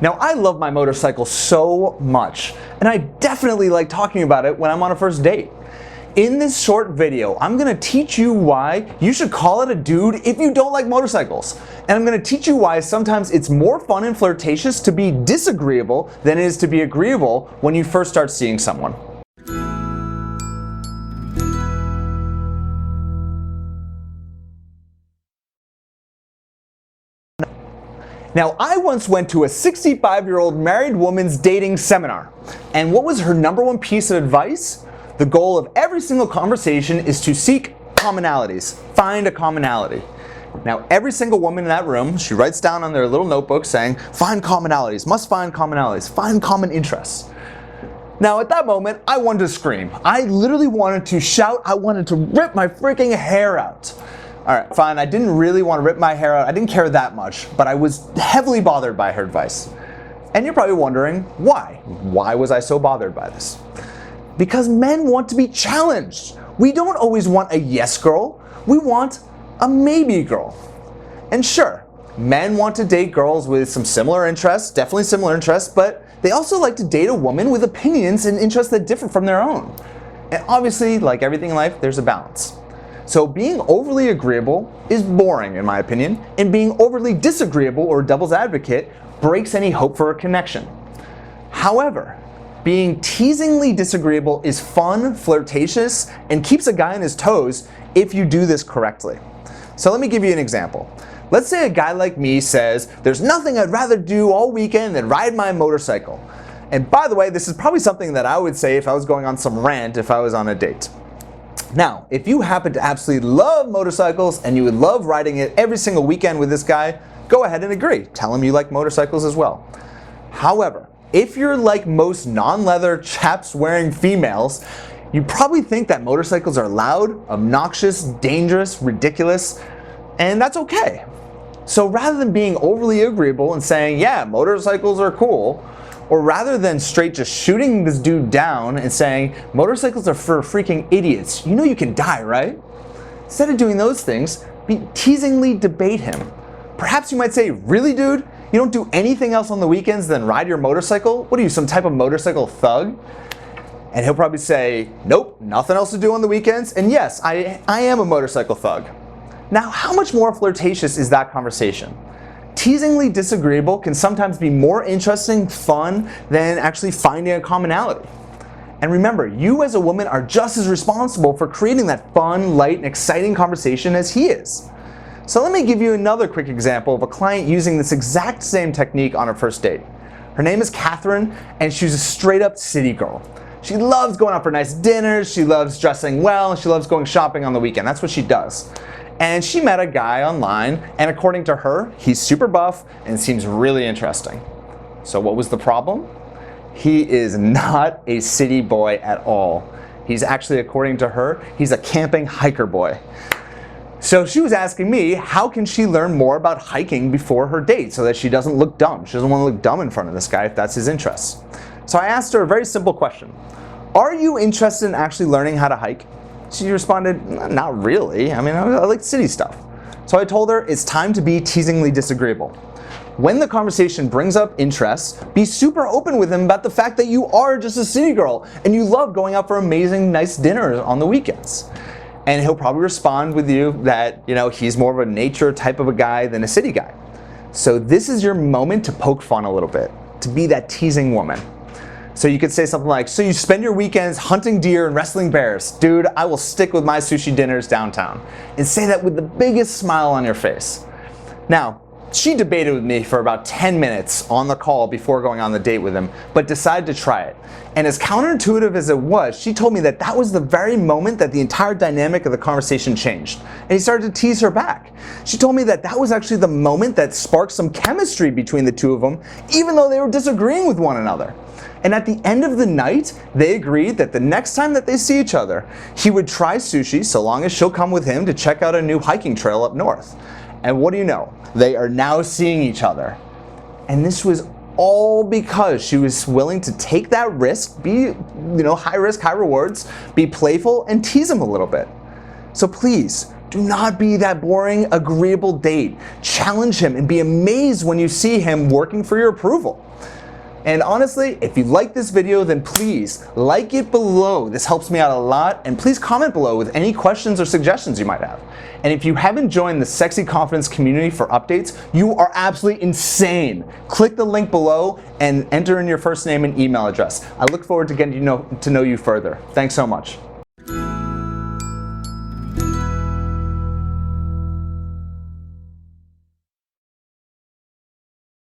Now, I love my motorcycle so much, and I definitely like talking about it when I'm on a first date. In this short video, I'm gonna teach you why you should call it a dude if you don't like motorcycles. And I'm gonna teach you why sometimes it's more fun and flirtatious to be disagreeable than it is to be agreeable when you first start seeing someone. Now, I once went to a 65-year-old married woman's dating seminar. And what was her #1 piece of advice? The goal of every single conversation is to seek commonalities. Find a commonality. Now, every single woman in that room, she writes down on their little notebook saying, find commonalities, must find commonalities, find common interests. Now, at that moment, I wanted to scream. I literally wanted to shout. I wanted to rip my freaking hair out. All right, fine, I didn't really want to rip my hair out. I didn't care that much, but I was heavily bothered by her advice. And you're probably wondering, why? Why was I so bothered by this? Because men want to be challenged. We don't always want a yes girl. We want a maybe girl. And sure, men want to date girls with some similar interests, definitely similar interests, but they also like to date a woman with opinions and interests that differ from their own. And obviously, like everything in life, there's a balance. So being overly agreeable is boring in my opinion, and being overly disagreeable or devil's advocate breaks any hope for a connection. However, being teasingly disagreeable is fun, flirtatious, and keeps a guy on his toes if you do this correctly. So let me give you an example. Let's say a guy like me says, there's nothing I'd rather do all weekend than ride my motorcycle. And by the way, this is probably something that I would say if I was going on some rant if I was on a date. Now, if you happen to absolutely love motorcycles and you would love riding it every single weekend with this guy, go ahead and agree. Tell him you like motorcycles as well. However, if you're like most non-leather chaps wearing females, you probably think that motorcycles are loud, obnoxious, dangerous, ridiculous, and that's okay. So rather than being overly agreeable and saying, yeah, motorcycles are cool, or rather than straight just shooting this dude down and saying, motorcycles are for freaking idiots, you know you can die, right? Instead of doing those things, teasingly debate him. Perhaps you might say, really dude? You don't do anything else on the weekends than ride your motorcycle? What are you, some type of motorcycle thug? And he'll probably say, nope, nothing else to do on the weekends. And yes, I am a motorcycle thug. Now, how much more flirtatious is that conversation? Teasingly disagreeable can sometimes be more interesting, fun, than actually finding a commonality. And remember, you as a woman are just as responsible for creating that fun, light, and exciting conversation as he is. So let me give you another quick example of a client using this exact same technique on her first date. Her name is Catherine, and she's a straight up city girl. She loves going out for nice dinners, she loves dressing well, and she loves going shopping on the weekend. That's what she does. And she met a guy online, and according to her, he's super buff and seems really interesting. So what was the problem? He is not a city boy at all. He's actually, according to her, he's a camping hiker boy. So she was asking me, how can she learn more about hiking before her date so that she doesn't look dumb? She doesn't want to look dumb in front of this guy if that's his interest. So I asked her a very simple question. Are you interested in actually learning how to hike? She responded, not really. I mean, I like city stuff. So I told her it's time to be teasingly disagreeable. When the conversation brings up interests, be super open with him about the fact that you are just a city girl and you love going out for amazing, nice dinners on the weekends. And he'll probably respond with you that, he's more of a nature type of a guy than a city guy. So this is your moment to poke fun a little bit, to be that teasing woman. So you could say something like, so you spend your weekends hunting deer and wrestling bears. Dude, I will stick with my sushi dinners downtown. And say that with the biggest smile on your face. Now, she debated with me for about 10 minutes on the call before going on the date with him, but decided to try it. And as counterintuitive as it was, she told me that that was the very moment that the entire dynamic of the conversation changed. And he started to tease her back. She told me that that was actually the moment that sparked some chemistry between the two of them, even though they were disagreeing with one another. And at the end of the night, they agreed that the next time that they see each other, he would try sushi so long as she'll come with him to check out a new hiking trail up north. And what do you know? They are now seeing each other. And this was all because she was willing to take that risk, be, high risk, high rewards, be playful and tease him a little bit. So please, Do not be that boring, agreeable date. Challenge him and be amazed when you see him working for your approval. And honestly, if you like this video, then please like it below. This helps me out a lot. And please comment below with any questions or suggestions you might have. And if you haven't joined the Sexy Confidence community for updates, you are absolutely insane. Click the link below and enter in your first name and email address. I look forward to getting to know you further. Thanks so much.